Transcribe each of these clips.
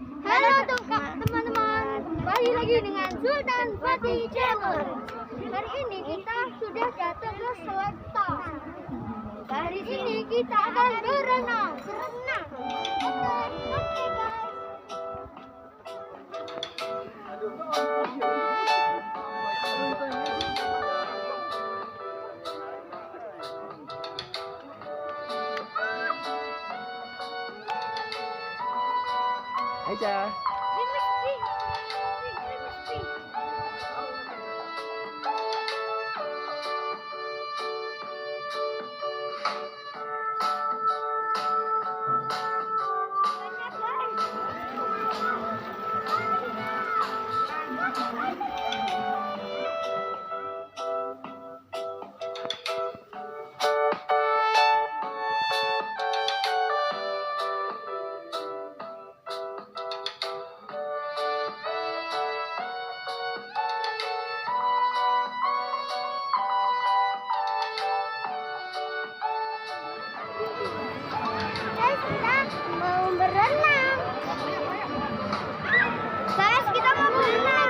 Halo teman-teman, kembali lagi dengan Sultan Fatih Channel. Hari ini kita sudah datang ke Selata. Hari ini kita akan berenang. Oke guys. Aja. Guys, kita mau berenang. Guys, kita mau berenang.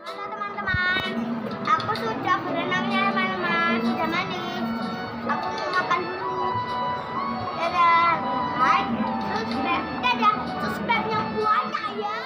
Halo teman-teman, aku sudah berenangnya teman-teman, sudah mandi. Aku mau makan dulu. Dadah, like, subscribe, dadah, subscribe-nya banyak ya.